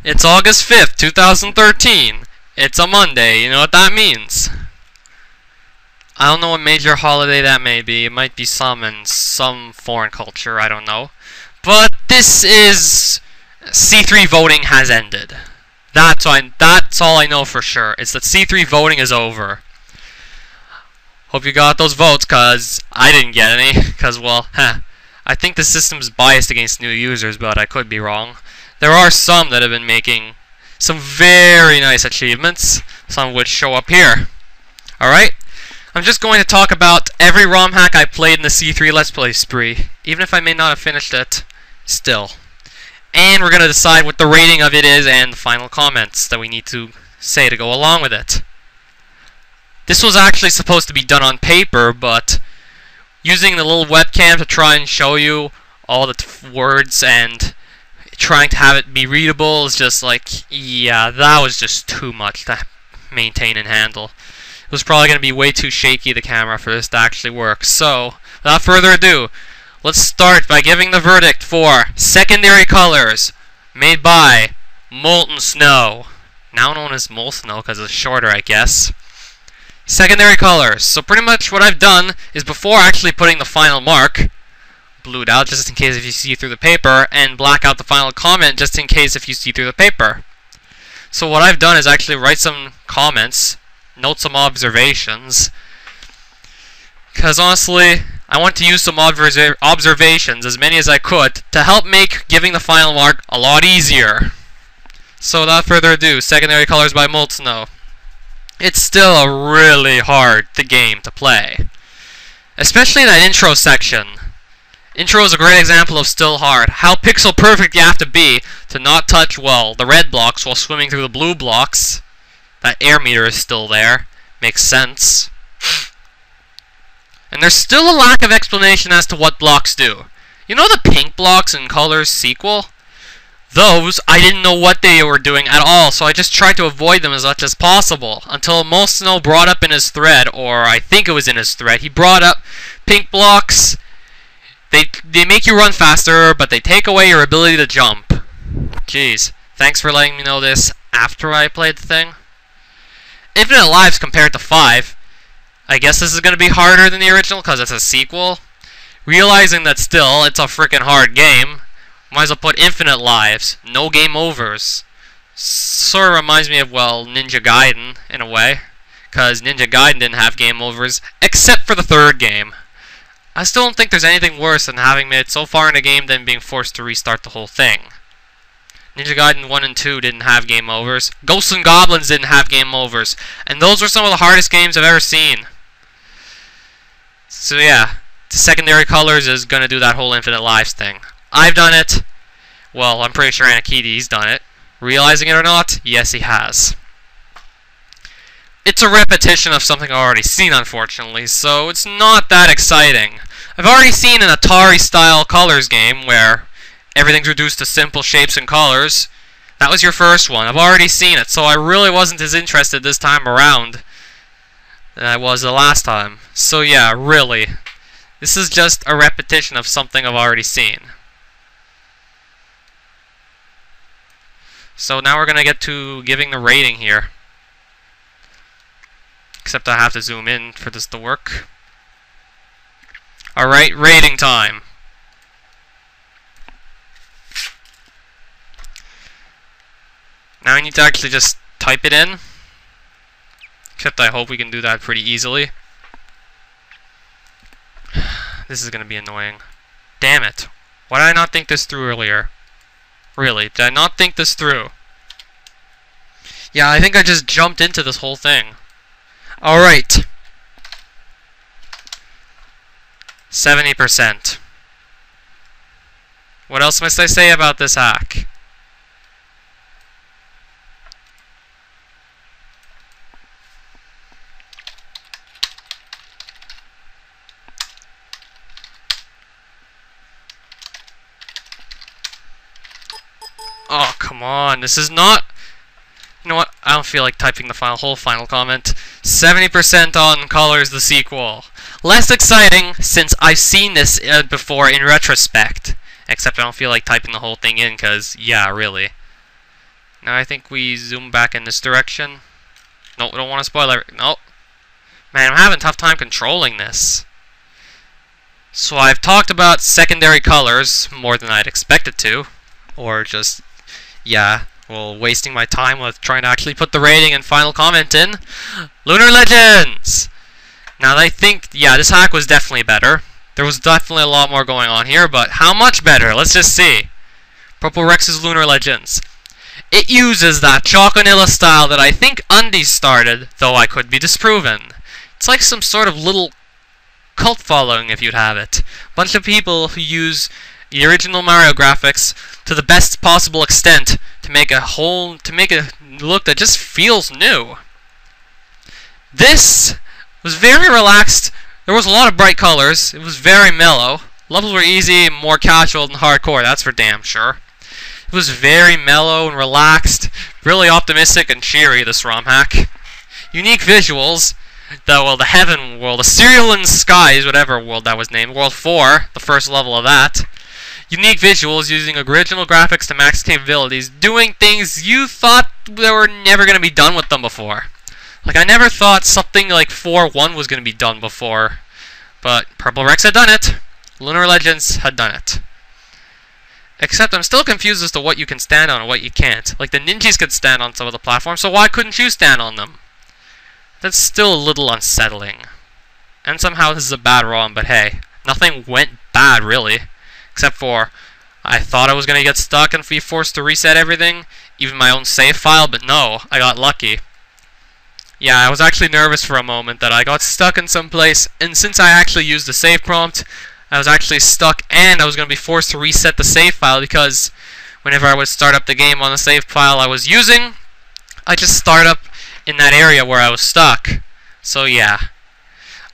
It's August 5th, 2013. It's a Monday. You know what that means? I don't know what major holiday that may be. It might be some in some foreign culture. I don't know. But this is... C3 voting has ended. That's all I know for sure. It's that C3 voting is over. Hope you got those votes, cause I didn't get any. Cause, well, I think the system's biased against new users, but I could be wrong. There are some that have been making some very nice achievements, some of which show up here. Alright? I'm just going to talk about every ROM hack I played in the C3 Let's Play spree, even if I may not have finished it, still. And we're going to decide what the rating of it is and the final comments that we need to say to go along with it. This was actually supposed to be done on paper, but using the little webcam to try and show you all the words and trying to have it be readable is just like, yeah, that was just too much to maintain and handle. It was probably going to be way too shaky, the camera, for this to actually work. So, without further ado, let's start by giving the verdict for Secondary Colors, made by Molten Snow. Now known as Molten Snow because it's shorter, I guess. Secondary Colors. So pretty much what I've done is before actually putting the final mark, blued out just in case if you see through the paper, and black out the final comment just in case if you see through the paper. So what I've done is actually write some comments, note some observations, because honestly, I want to use some observations, as many as I could, to help make giving the final mark a lot easier. So without further ado, Secondary Colors by Molten Snow. It's still a really hard game to play, especially that intro section. Intro is a great example of still hard. How pixel perfect you have to be to not touch, well, the red blocks while swimming through the blue blocks. That air meter is still there. Makes sense. And there's still a lack of explanation as to what blocks do. You know the pink blocks in Colors sequel? Those, I didn't know what they were doing at all, so I just tried to avoid them as much as possible, until Molten Snow brought up in his thread, or I think it was in his thread, he brought up pink blocks. They make you run faster, but they take away your ability to jump. Jeez, thanks for letting me know this after I played the thing. Infinite lives compared to 5. I guess this is going to be harder than the original because it's a sequel. Realizing that still, it's a freaking hard game. Might as well put infinite lives, no game overs. Sort of reminds me of, well, Ninja Gaiden, in a way. Because Ninja Gaiden didn't have game overs, except for the third game. I still don't think there's anything worse than having made it so far in a game than being forced to restart the whole thing. Ninja Gaiden 1 and 2 didn't have game overs. Ghosts and Goblins didn't have game overs. And those were some of the hardest games I've ever seen. So yeah, Secondary Colors is going to do that whole infinite lives thing. I've done it. Well, I'm pretty sure Anakidi's done it. Realizing it or not, yes he has. It's a repetition of something I've already seen, unfortunately, so it's not that exciting. I've already seen an Atari-style Colors game where everything's reduced to simple shapes and colors. That was your first one. I've already seen it, so I really wasn't as interested this time around than I was the last time. So yeah, really. This is just a repetition of something I've already seen. So now we're going to get to giving the rating here. Except I have to zoom in for this to work. Alright, rating time. Now I need to actually just type it in. Except I hope we can do that pretty easily. This is going to be annoying. Damn it. Why did I not think this through earlier? Really, did I not think this through? Yeah, I think I just jumped into this whole thing. Alright. 70%. What else must I say about this hack? Oh, come on. This is not... You know what? I don't feel like typing the whole final comment. 70% on Colors the sequel. Less exciting, since I've seen this before in retrospect. Except I don't feel like typing the whole thing in, because, yeah, really. Now I think we zoom back in this direction. No, we don't want to spoil everything. No. Man, I'm having a tough time controlling this. So I've talked about secondary colors more than I'd expected to. Or just, yeah, well, wasting my time with trying to actually put the rating and final comment in. Lunar Legends! Now I think, yeah, this hack was definitely better. There was definitely a lot more going on here, but how much better? Let's just see. Purple Rex's Lunar Legends. It uses that Choconilla style that I think Undies started, though I could be disproven. It's like some sort of little cult following, if you'd have it. Bunch of people who use the original Mario graphics to the best possible extent to make a look that just feels new. This was very relaxed. There was a lot of bright colors. It was very mellow. Levels were easy and more casual than hardcore, that's for damn sure. It was very mellow and relaxed, really optimistic and cheery, this ROM hack. Unique visuals. The Heaven World, the Cerulean Skies, whatever world that was named, World 4, the first level of that. Unique visuals using original graphics to max capabilities, doing things you thought they were never going to be done with them before. Like, I never thought something like 4.1 was going to be done before, but Purple Rex had done it. Lunar Legends had done it. Except I'm still confused as to what you can stand on and what you can't. Like, the ninjas could stand on some of the platforms, so why couldn't you stand on them? That's still a little unsettling. And somehow this is a bad ROM, but hey, nothing went bad, really. Except for, I thought I was going to get stuck and be forced to reset everything, even my own save file, but no, I got lucky. Yeah, I was actually nervous for a moment that I got stuck in some place, and since I actually used the save prompt, I was actually stuck, and I was going to be forced to reset the save file, because whenever I would start up the game on the save file I was using, I just start up in that area where I was stuck. So yeah,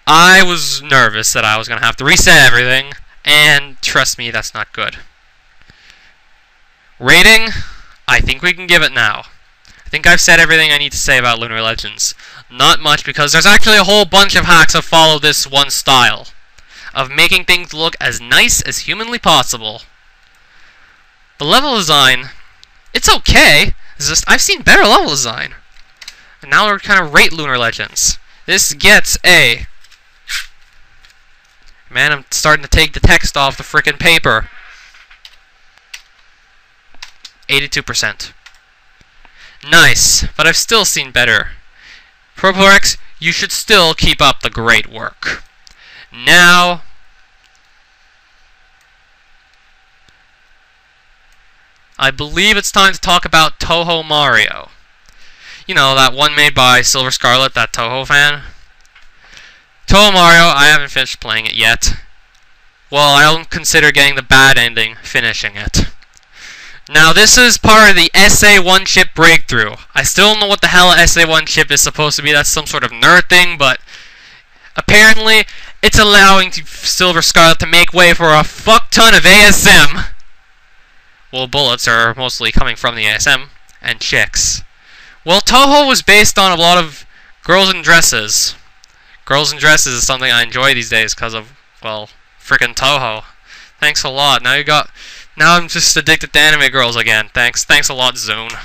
I was nervous that I was going to have to reset everything, and trust me, that's not good. Rating? I think we can give it now. I think I've said everything I need to say about Lunar Legends. Not much, because there's actually a whole bunch of hacks that follow this one style of making things look as nice as humanly possible. The level design, it's okay. It's just, I've seen better level design. And now we're kind of rate Lunar Legends. This gets a... Man, I'm starting to take the text off the frickin' paper. 82%. Nice, but I've still seen better. Purple Rex, you should still keep up the great work. Now... I believe it's time to talk about Toho Mario. You know, that one made by Silver Scarlet, that Toho fan. Toho Mario, I haven't finished playing it yet. Well, I don't consider getting the bad ending finishing it. Now, this is part of the SA1 chip breakthrough. I still don't know what the hell a SA1 chip is supposed to be. That's some sort of nerd thing, but apparently it's allowing Silver Scarlet to make way for a fuck ton of ASM. Well, bullets are mostly coming from the ASM, and chicks. Well, Toho was based on a lot of girls in dresses. Girls in dresses is something I enjoy these days because of, well, frickin' Toho. Thanks a lot. Now I'm just addicted to anime girls again. Thanks a lot, Zune.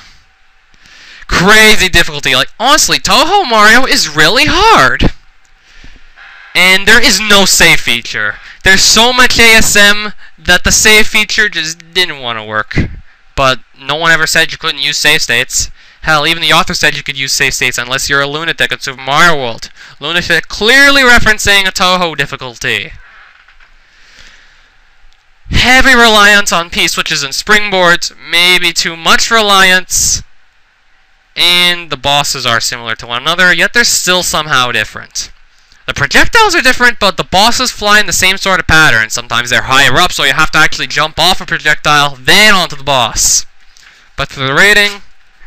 Crazy difficulty. Like, honestly, Toho Mario is really hard. And there is no save feature. There's so much ASM that the save feature just didn't want to work. But no one ever said you couldn't use save states. Hell, even the author said you could use save states unless you're a lunatic in Super Mario World. Lunatic clearly referencing a Toho difficulty. Heavy reliance on P-switches and springboards, maybe too much reliance, and the bosses are similar to one another, yet they're still somehow different. The projectiles are different, but the bosses fly in the same sort of pattern. Sometimes they're higher up, so you have to actually jump off a projectile, then onto the boss. But for the rating,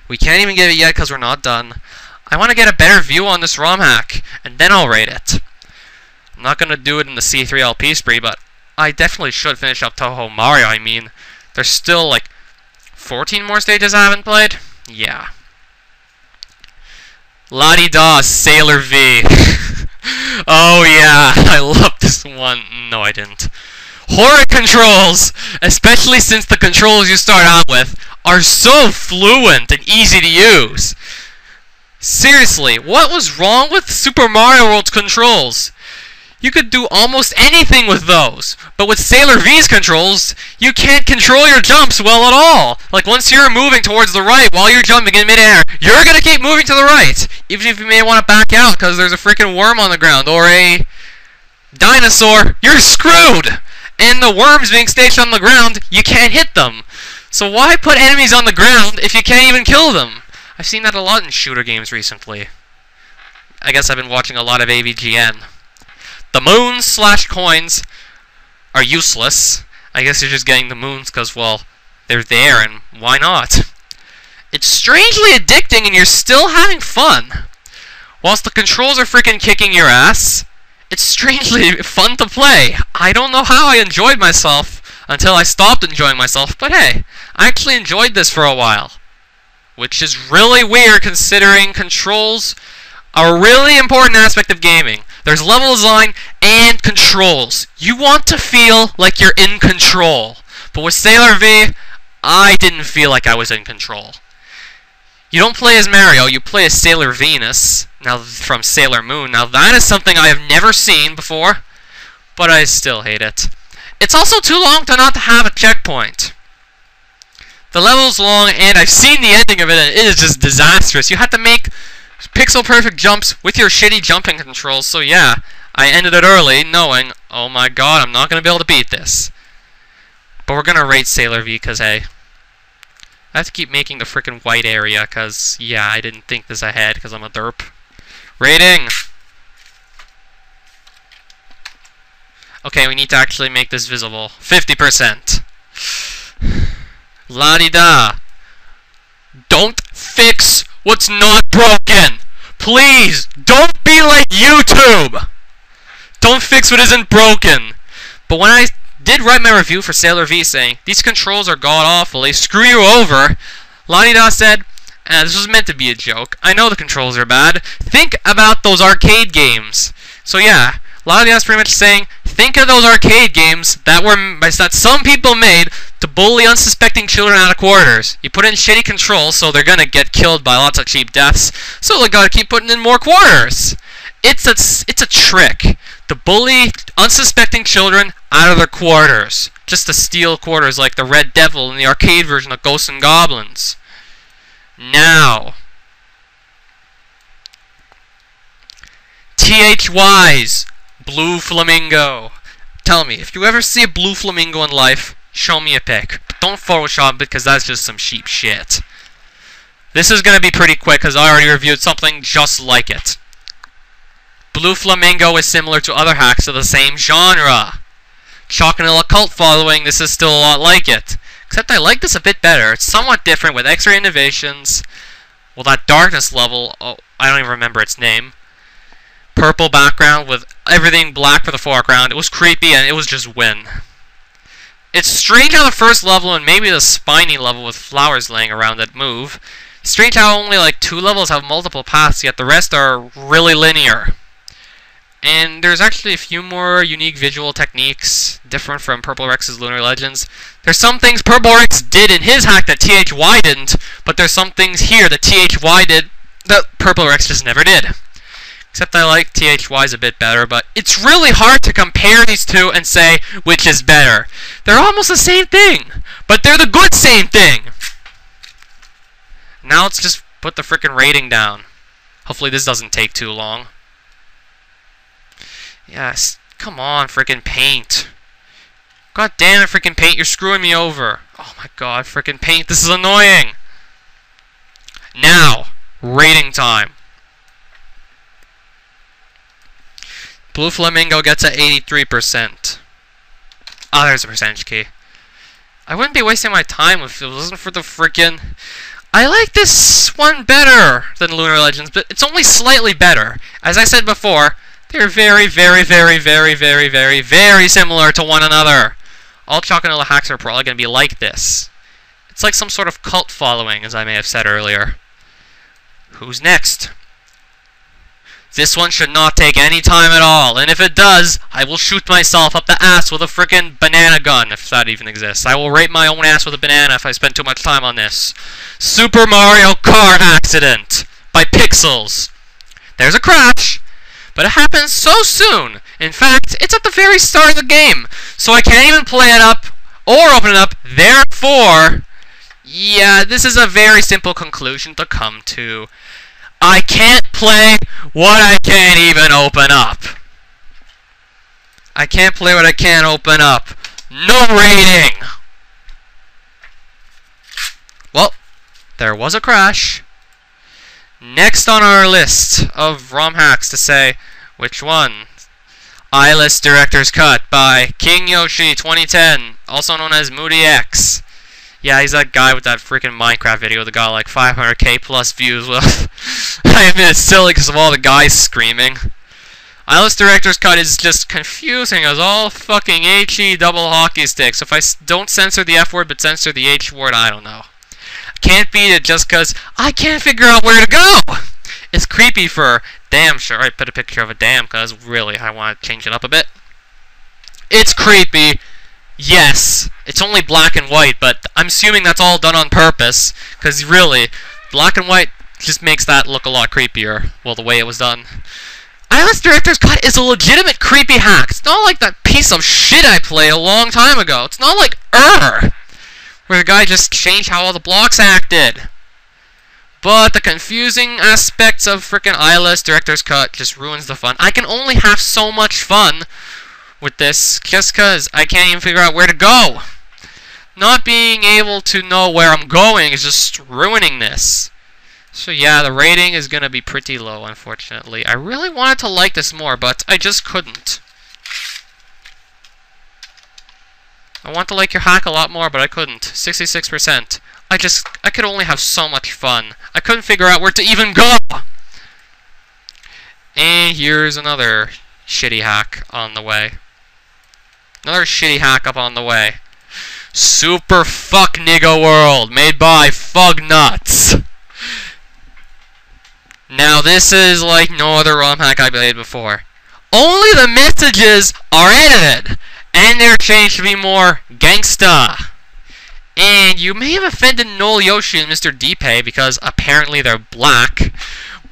we can't even give it yet because we're not done. I want to get a better view on this ROM hack, and then I'll rate it. I'm not going to do it in the C3 LP spree, but I definitely should finish up Toho Mario. I mean, there's still like 14 more stages I haven't played. Yeah. La-di-da, Sailor V. Oh yeah, I love this one. No, I didn't. Horror controls! Especially since the controls you start out with are so fluent and easy to use. Seriously, what was wrong with Super Mario World's controls? You could do almost anything with those, but with Sailor V's controls, you can't control your jumps well at all. Like, once you're moving towards the right while you're jumping in midair, you're gonna keep moving to the right, even if you may want to back out because there's a freaking worm on the ground, or a dinosaur. You're screwed! And the worms being stationed on the ground, you can't hit them. So why put enemies on the ground if you can't even kill them? I've seen that a lot in shooter games recently. I guess I've been watching a lot of AVGN. The moons/coins are useless. I guess you're just getting the moons because, well, they're there and why not? It's strangely addicting and you're still having fun. Whilst the controls are freaking kicking your ass, it's strangely fun to play. I don't know how I enjoyed myself until I stopped enjoying myself, but hey, I actually enjoyed this for a while. Which is really weird considering controls are a really important aspect of gaming. There's level design and controls. You want to feel like you're in control. But with Sailor V, I didn't feel like I was in control. You don't play as Mario, you play as Sailor Venus, now from Sailor Moon. Now that is something I have never seen before, but I still hate it. It's also too long to not have a checkpoint. The level's long, and I've seen the ending of it, and it is just disastrous. You have to make pixel-perfect jumps with your shitty jumping controls, so yeah, I ended it early, knowing, oh my god, I'm not going to be able to beat this. But we're going to rate Sailor V, because, hey, I have to keep making the frickin' white area, because, yeah, I didn't think this ahead, because I'm a derp. Rating! Okay, we need to actually make this visible. 50%. La-di-da. Don't fix what's not broken. Please, don't be like YouTube. Don't fix what isn't broken. But when I did write my review for Sailor V saying, these controls are god-awful, they screw you over, La-di-da said, this was meant to be a joke. I know the controls are bad. Think about those arcade games. So yeah, La-di-da's pretty much saying, think of those arcade games that some people made to bully unsuspecting children out of quarters. You put in shitty controls, so they're gonna get killed by lots of cheap deaths, so they gotta keep putting in more quarters. It's a trick to bully unsuspecting children out of their quarters, just to steal quarters like the Red Devil in the arcade version of Ghosts and Goblins. Now, THY's Blue Flamingo. Tell me, if you ever see a blue flamingo in life, show me a pic. But don't Photoshop it, because that's just some cheap shit. This is going to be pretty quick, because I already reviewed something just like it. Blue Flamingo is similar to other hacks of the same genre. Choconola cult following, this is still a lot like it. Except I like this a bit better. It's somewhat different with X-ray innovations. Well, that darkness level, oh, I don't even remember its name. Purple background with everything black for the foreground. It was creepy and it was just win. It's strange how the first level and maybe the spiny level with flowers laying around that move. Strange how only like 2 levels have multiple paths, yet the rest are really linear. And there's actually a few more unique visual techniques, different from Purple Rex's Lunar Legends. There's some things Purple Rex did in his hack that THY didn't, but there's some things here that THY did that Purple Rex just never did. Except I like THY's a bit better, but it's really hard to compare these two and say which is better. They're almost the same thing, but they're the good same thing. Now let's just put the frickin' rating down. Hopefully this doesn't take too long. Yes, come on, frickin' Paint. God damn it, frickin' Paint, you're screwing me over. Oh my god, frickin' Paint, this is annoying. Now, rating time. Blue Flamingo gets at 83%. Ah, there's a percentage key. I wouldn't be wasting my time if it wasn't for the frickin'... I like this one better than Lunar Legends, but it's only slightly better. As I said before, they're very, very, very, very, very, very, very similar to one another. All Choconola hacks are probably going to be like this. It's like some sort of cult following, as I may have said earlier. Who's next? This one should not take any time at all, and if it does, I will shoot myself up the ass with a frickin' banana gun, if that even exists. I will rape my own ass with a banana if I spend too much time on this. Super Mario Car Accident by Pixels. There's a crash, but it happens so soon. In fact, it's at the very start of the game, so I can't even play it up or open it up. Therefore, yeah, this is a very simple conclusion to come to. I can't play what I can't even open up. I can't play what I can't open up. No rating! Well, there was a crash. Next on our list of ROM hacks to say which one. iList Director's Cut by King Yoshi 2010, also known as Moody X. Yeah, he's that guy with that freaking Minecraft video that got like 500k plus views with. I admit it's silly because of all the guys screaming. iList Director's Cut is just confusing as all fucking HE double hockey sticks. If I don't censor the F word but censor the H word, I don't know. I can't beat it just because I can't figure out where to go. It's creepy for damn sure. I put a picture of a dam because really I want to change it up a bit. It's creepy. Yes, it's only black and white, but I'm assuming that's all done on purpose, because really, black and white just makes that look a lot creepier, well, the way it was done. iList Director's Cut is a legitimate creepy hack. It's not like that piece of shit I played a long time ago. It's not like where the guy just changed how all the blocks acted. But the confusing aspects of frickin' iList Director's Cut just ruins the fun. I can only have so much fun with this just because I can't even figure out where to go. Not being able to know where I'm going is just ruining this. So yeah, the rating is going to be pretty low, unfortunately. I really wanted to like this more, but I just couldn't. I want to like your hack a lot more, but I couldn't. 66%. I could only have so much fun. I couldn't figure out where to even go. And here's another shitty hack on the way. Another shitty hack up on the way. Super Fuck Nigga World, made by Fugnuts. Now this is like no other ROM hack I played before. Only the messages are edited, and they're changed to be more gangsta. And you may have offended Noel Yoshi and Mr. Deepay because apparently they're black.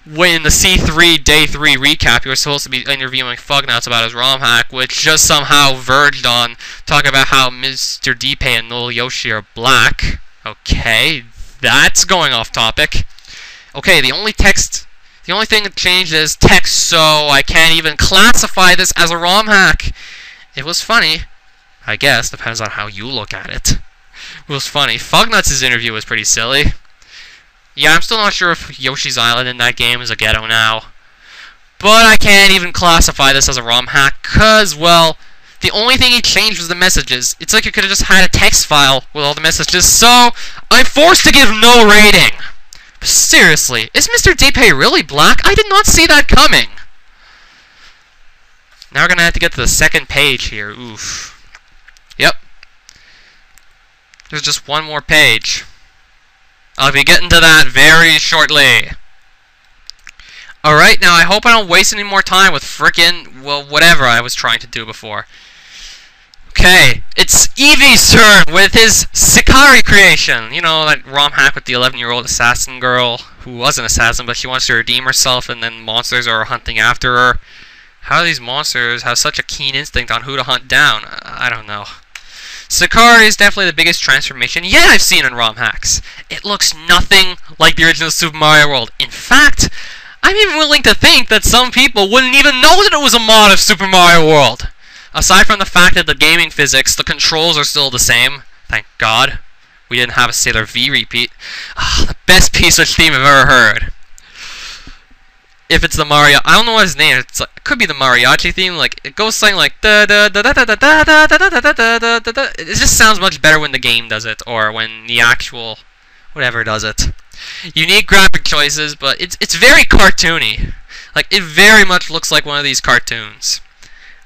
When in the C3 Day 3 recap, you were supposed to be interviewing Fugnuts about his ROM hack, which just somehow verged on talking about how Mr. Deepay and Noel Yoshi are black. Okay, that's going off topic. Okay, the only thing that changed is text, so I can't even classify this as a ROM hack. It was funny, I guess, depends on how you look at it. It was funny. Fugnuts' interview was pretty silly. Yeah, I'm still not sure if Yoshi's Island in that game is a ghetto now. But I can't even classify this as a ROM hack, cause, well, the only thing he changed was the messages. It's like you could have just had a text file with all the messages, so I'm forced to give no rating. But seriously, is Mr. Deepay really black? I did not see that coming. Now we're gonna have to get to the second page here. Oof. Yep. There's just one more page. I'll be getting to that very shortly. Alright, now I hope I don't waste any more time with frickin', well, whatever I was trying to do before. Okay, it's Eevee's turn with his Sikari creation. You know, that ROM hack with the 11-year-old assassin girl who was an assassin, but she wants to redeem herself and then monsters are hunting after her. How do these monsters have such a keen instinct on who to hunt down? I don't know. Sikari is definitely the biggest transformation yet I've seen in ROM hacks. It looks nothing like the original Super Mario World. In fact, I'm even willing to think that some people wouldn't even know that it was a mod of Super Mario World. Aside from the fact that the gaming physics, the controls are still the same. Thank God. We didn't have a Sailor V repeat. The best piece of theme I've ever heard. If it's the Mario, I don't know what his name is. It could be the mariachi theme. Like it goes something like da da da da da da da da da da da da da. It just sounds much better when the game does it, or when the actual whatever does it. Unique graphic choices, but it's very cartoony. Like it very much looks like one of these cartoons.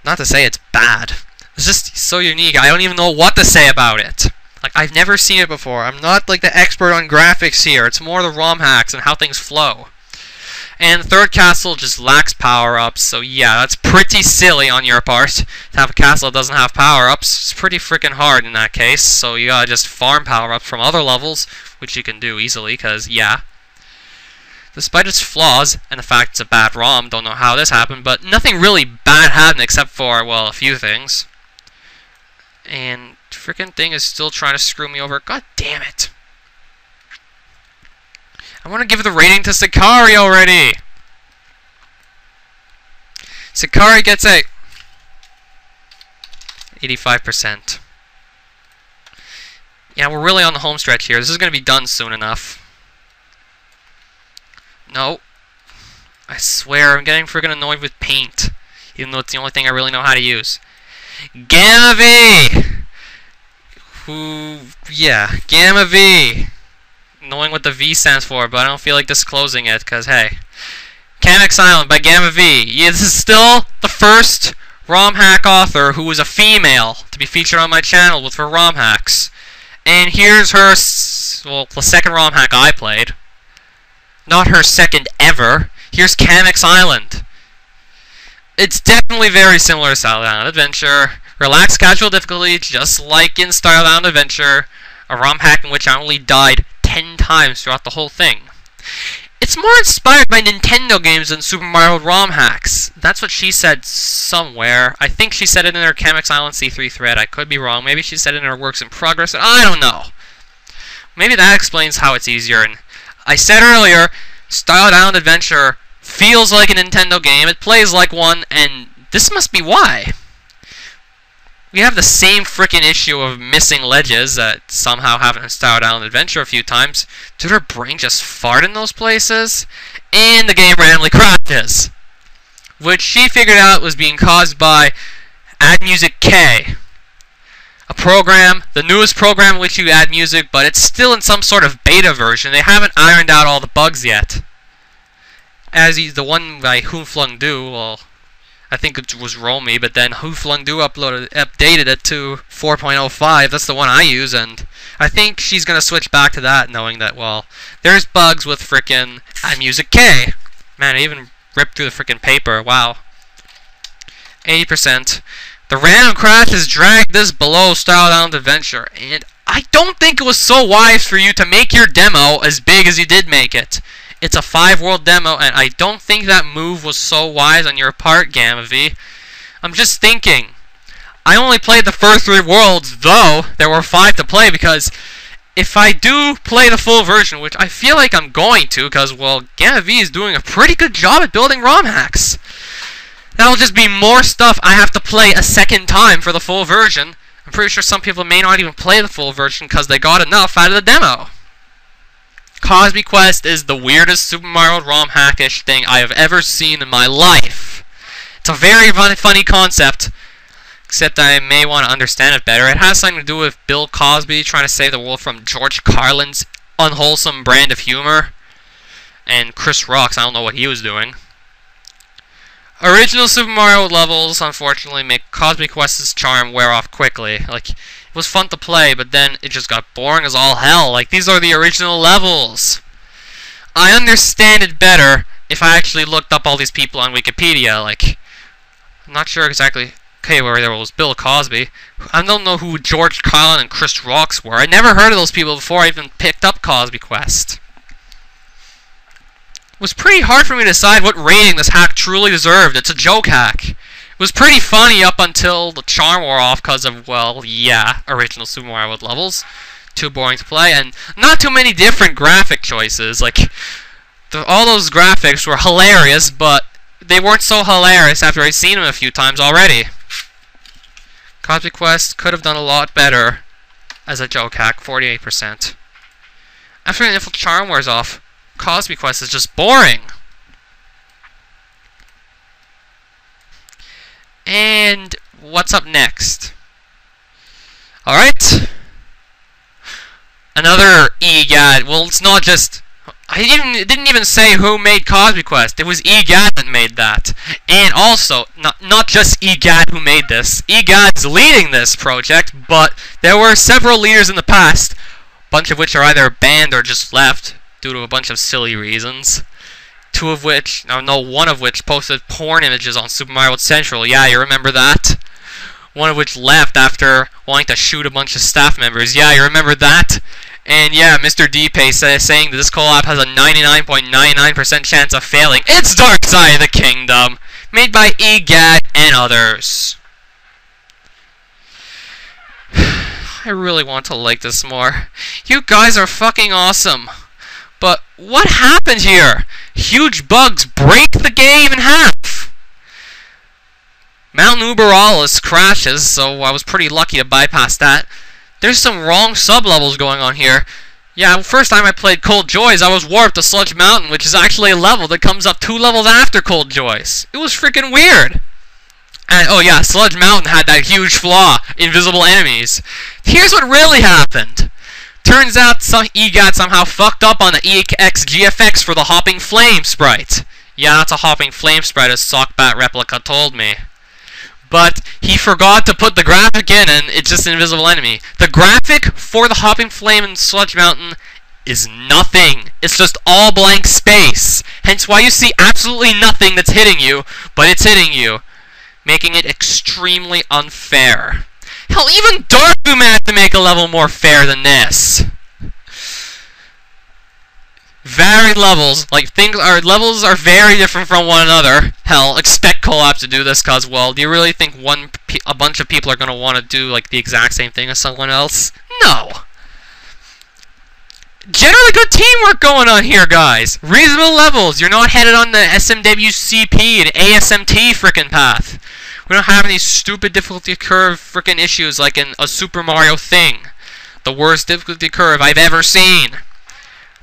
Not to say it's bad. It's just so unique. I don't even know what to say about it. Like I've never seen it before. I'm not like the expert on graphics here. It's more the ROM hacks and how things flow. And the third castle just lacks power-ups, so yeah, that's pretty silly on your part. To have a castle that doesn't have power-ups, it's pretty freaking hard in that case, so you gotta just farm power-ups from other levels, which you can do easily, because, yeah. Despite its flaws, and the fact it's a bad ROM, don't know how this happened, but nothing really bad happened except for, well, a few things. And the freaking thing is still trying to screw me over. God damn it. I want to give the rating to Sakari already. Sakari gets a 85%. Yeah, we're really on the home stretch here. This is going to be done soon enough. No. I swear, I'm getting freaking annoyed with paint. Even though it's the only thing I really know how to use. Gamma V! Yeah, Gamma V. Knowing what the V stands for, but I don't feel like disclosing it, because, hey. Kamex Island by Gamma V. Yeah, this is still the first ROM hack author who was a female to be featured on my channel with her ROM hacks. And here's her, well, the second ROM hack I played. Not her second ever. Here's Kamex Island. It's definitely very similar to Style Down Adventure. Relaxed casual difficulty, just like in Style Down Adventure. A ROM hack in which I only died 10 times throughout the whole thing. It's more inspired by Nintendo games than Super Mario ROM hacks. That's what she said somewhere. I think she said it in her Kamex Island C3 thread. I could be wrong. Maybe she said it in her Works in Progress. I don't know. Maybe that explains how it's easier. And I said earlier, Style Down Adventure feels like a Nintendo game. It plays like one, and this must be why. We have the same frickin' issue of missing ledges that somehow happen in Style Down Adventure a few times. Did her brain just fart in those places? And the game randomly crashes. Which she figured out was being caused by Add Music K. A program, the newest program in which you add music, but it's still in some sort of beta version. They haven't ironed out all the bugs yet. As the one by Who Flung Do, well, I think it was Romy, but then Who Flung Do updated it to 4.05. That's the one I use, and I think she's gonna switch back to that, knowing that, well, there's bugs with frickin' Add Music K. Man, I even ripped through the frickin' paper. Wow. 80%. The random crash has dragged this below Style Down Adventure, and I don't think it was so wise for you to make your demo as big as you did make it. It's a 5-world demo, and I don't think that move was so wise on your part, Gamma V. I'm just thinking. I only played the first 3 worlds, though there were 5 to play, because if I do play the full version, which I feel like I'm going to, because, well, Gamma V is doing a pretty good job at building ROM hacks. That'll just be more stuff I have to play a second time for the full version. I'm pretty sure some people may not even play the full version because they got enough out of the demo. Cosby Quest is the weirdest Super Mario ROM hackish thing I have ever seen in my life. It's a very funny concept, except I may want to understand it better. It has something to do with Bill Cosby trying to save the world from George Carlin's unwholesome brand of humor. And Chris Rock's, I don't know what he was doing. Original Super Mario levels, unfortunately, make Cosby Quest's charm wear off quickly. Like, it was fun to play, but then it just got boring as all hell. Like, these are the original levels. I understand it better if I actually looked up all these people on Wikipedia. Like, I'm not sure exactly. Okay, where there was Bill Cosby. I don't know who George Carlin and Chris Rocks were. I never heard of those people before I even picked up Cosby Quest. It was pretty hard for me to decide what rating this hack truly deserved. It's a joke hack. It was pretty funny up until the charm wore off because of, well, yeah, original Super Mario World levels. Too boring to play, and not too many different graphic choices. Like, all those graphics were hilarious, but they weren't so hilarious after I'd seen them a few times already. Cosby Quest could have done a lot better as a joke hack, 48%. After the initial charm wears off, Cosby Quest is just boring. And what's up next? Alright. Another EGAD. Well, it's not just... It didn't even say who made Cosby Quest. It was EGAD that made that. And also, not just EGAD who made this. EGAD's leading this project, but there were several leaders in the past, a bunch of which are either banned or just left due to a bunch of silly reasons. Two of which, no, one of which posted porn images on Super Mario World Central. Yeah, you remember that? One of which left after wanting to shoot a bunch of staff members. Yeah, you remember that? And yeah, Mr. D-Pace saying that this collab has a 99.99% chance of failing. It's Dark Side of the Kingdom, made by EGAD and others. I really want to like this more. You guys are fucking awesome. But what happened here? Huge bugs break the game in half. Mount Uberalis crashes, so I was pretty lucky to bypass that. There's some wrong sub-levels going on here. Yeah, first time I played Cold Joys, I was warped to Sludge Mountain, which is actually a level that comes up 2 levels after Cold Joys. It was freaking weird. And, oh yeah, Sludge Mountain had that huge flaw, invisible enemies. Here's what really happened. Turns out some EGAT somehow fucked up on the EXGFX for the Hopping Flame sprite. Yeah, that's a Hopping Flame sprite, as Sockbat Replica told me. But he forgot to put the graphic in, and it's just an invisible enemy. The graphic for the Hopping Flame in Sludge Mountain is nothing. It's just all blank space. Hence why you see absolutely nothing that's hitting you, but it's hitting you, making it extremely unfair. Hell, even Darkboom had to make a level more fair than this. Varied levels, levels are very different from one another. Hell, expect collabs to do this, cause, well, do you really think a bunch of people are gonna want to do like the exact same thing as someone else? No. Generally good teamwork going on here, guys. Reasonable levels. You're not headed on the SMWCP and ASMT frickin' path. We don't have any stupid difficulty curve frickin' issues like in a Super Mario thing. The worst difficulty curve I've ever seen.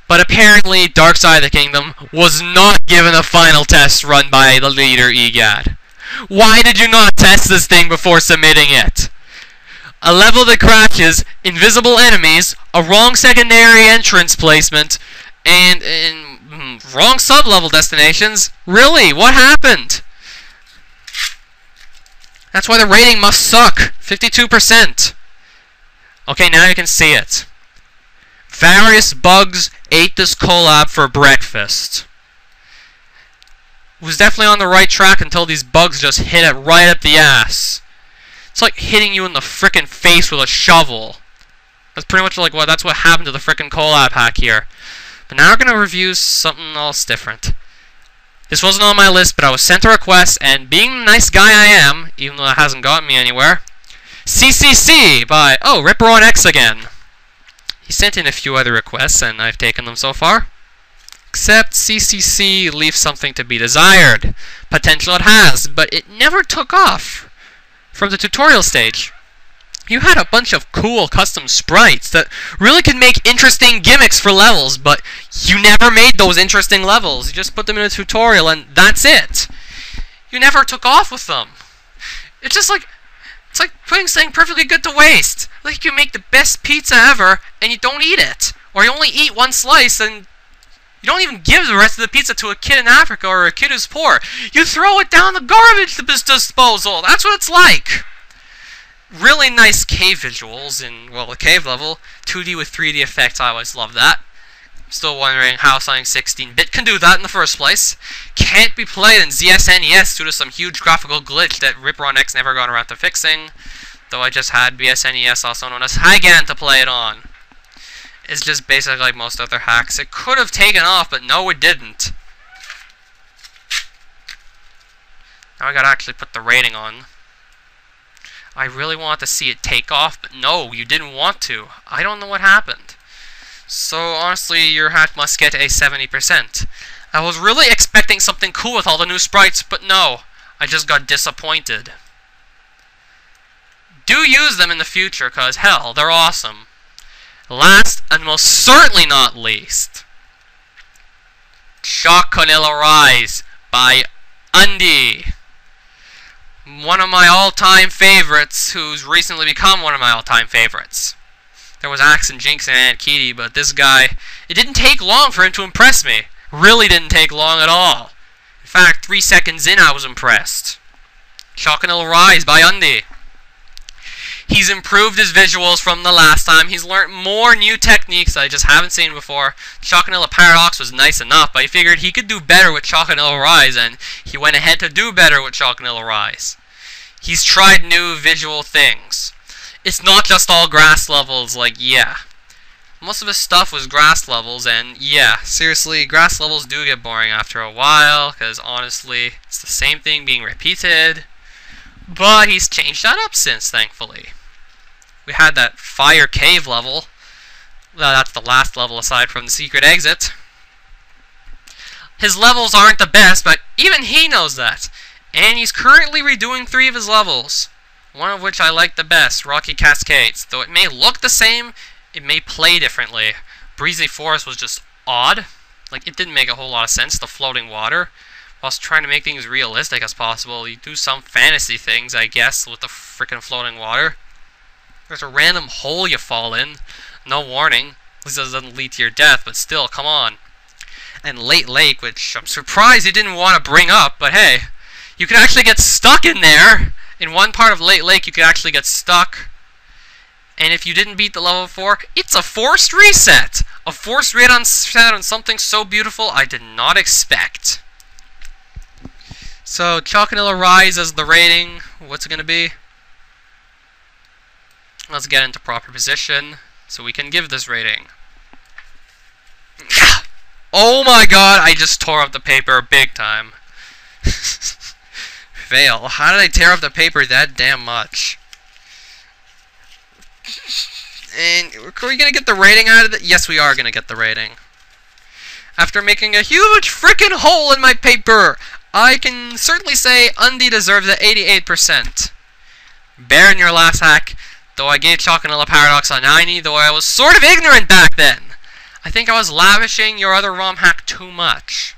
But apparently, Dark Side of the Kingdom was not given a final test run by the leader, EGAD. Why did you not test this thing before submitting it? A level that crashes, invisible enemies, a wrong secondary entrance placement, and wrong sub-level destinations? Really? What happened? That's why the rating must suck. 52%. Okay, now you can see it. Various bugs ate this collab for breakfast. It was definitely on the right track until these bugs just hit it right up the ass. It's like hitting you in the frickin' face with a shovel. That's pretty much like that's what happened to the frickin' collab hack here. But now we're gonna review something else different. This wasn't on my list, but I was sent a request, and being the nice guy I am, even though it hasn't gotten me anywhere, CCC by, oh, Ripper on X again. He sent in a few other requests, and I've taken them so far. Except CCC leaves something to be desired. Potential it has, but it never took off from the tutorial stage. You had a bunch of cool custom sprites that really could make interesting gimmicks for levels, but you never made those interesting levels. You just put them in a tutorial, and that's it. You never took off with them. It's just like... It's like putting something perfectly good to waste. Like you make the best pizza ever, and you don't eat it. Or you only eat one slice, and you don't even give the rest of the pizza to a kid in Africa or a kid who's poor. You throw it down the garbage disposal. That's what it's like. Really nice cave visuals in, well, the cave level. 2D with 3D effects, I always love that. Still wondering how something 16-bit can do that in the first place. Can't be played in ZSNES due to some huge graphical glitch that Ripper on X never got around to fixing. Though I just had BSNES, also known as Hygan, to play it on. It's just basically like most other hacks. It could have taken off, but no, it didn't. Now I gotta actually put the rating on. I really want to see it take off, but no, you didn't want to. I don't know what happened. So, honestly, your hack must get a 70%. I was really expecting something cool with all the new sprites, but no. I just got disappointed. Do use them in the future, cause hell, they're awesome. Last, and most certainly not least, Chocolate Rise by Undy. One of my all-time favorites, who's recently become one of my all-time favorites. There was Axe and Jinx and Aunt Kitty, but this guy, it didn't take long for him to impress me. Really didn't take long at all. In fact, 3 seconds in, I was impressed. Chocolate Rise by Undy. He's improved his visuals from the last time. He's learned more new techniques I just haven't seen before. Choconilla Paradox was nice enough, but he figured he could do better with Choconilla Rise, and he went ahead to do better with Choconilla Rise. He's tried new visual things. It's not just all grass levels, like, yeah. Most of his stuff was grass levels, and yeah, seriously, grass levels do get boring after a while, because honestly, it's the same thing being repeated. But he's changed that up since, thankfully. We had that fire cave level. Well, that's the last level aside from the secret exit. His levels aren't the best, but even he knows that. And he's currently redoing 3 of his levels. One of which I like the best, Rocky Cascades. Though it may look the same, it may play differently. Breezy Forest was just odd. Like, it didn't make a whole lot of sense, the floating water. Whilst trying to make things realistic as possible, you do some fantasy things, I guess, with the frickin' floating water. There's a random hole you fall in. No warning. At least it doesn't lead to your death, but still, come on. And Late Lake, which I'm surprised he didn't want to bring up, but hey, you can actually get stuck in there. In one part of Late Lake, you could actually get stuck. And if you didn't beat the level 4, it's a forced reset! A forced reset on something so beautiful I did not expect. So, Choconilla Rise as the rating. What's it going to be? Let's get into proper position so we can give this rating. Oh my god, I just tore up the paper big time. Fail. How did I tear up the paper that damn much? And are we going to get the rating out of it? Yes, we are going to get the rating. After making a huge frickin' hole in my paper, I can certainly say Undy deserves the 88%. Bear in your last hack, though I gave Choconilla Paradox a 90, though I was sort of ignorant back then. I think I was lavishing your other ROM hack too much.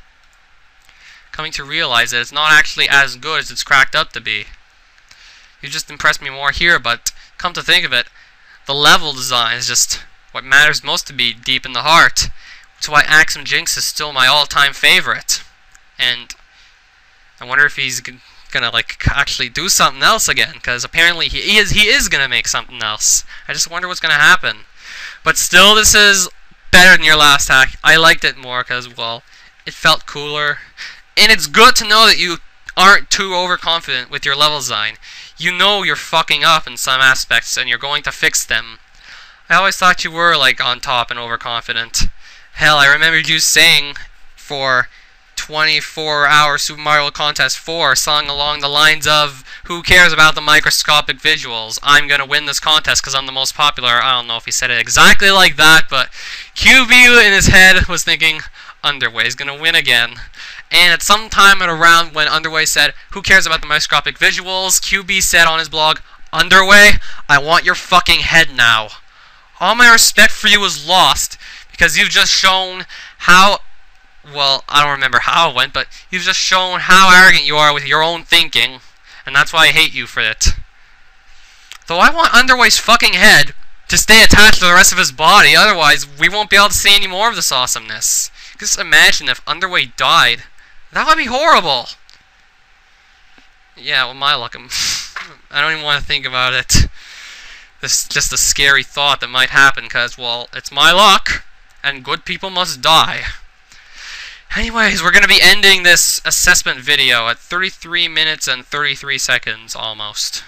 Coming to realize that it's not actually as good as it's cracked up to be. You just impressed me more here, but come to think of it, the level design is just what matters most to me deep in the heart. That's why Axum Jinx is still my all-time favorite. And I wonder if he's gonna like actually do something else again, because apparently he is gonna make something else. I just wonder what's gonna happen. But still, this is better than your last hack. I liked it more because, well, it felt cooler. And it's good to know that you aren't too overconfident with your level design. You know you're fucking up in some aspects and you're going to fix them. I always thought you were like on top and overconfident. Hell, I remembered you saying for 24-hour Super Mario Contest 4, song along the lines of, "Who cares about the microscopic visuals? I'm gonna win this contest because I'm the most popular." I don't know if he said it exactly like that, but QB in his head was thinking, Underway's gonna win again. And at some time at around when Underway said, "Who cares about the microscopic visuals?" QB said on his blog, "Underway, I want your fucking head now." All my respect for you was lost because you've just shown how, well, I don't remember how it went, but you've just shown how arrogant you are with your own thinking, and that's why I hate you for it. Though I want Underway's fucking head to stay attached to the rest of his body, otherwise we won't be able to see any more of this awesomeness. Just imagine if Underway died. That would be horrible. Yeah, well, my luck. I don't even want to think about it. This is just a scary thought that might happen, because, well, it's my luck, and good people must die. Anyways, we're going to be ending this assessment video at 33 minutes and 33 seconds, almost.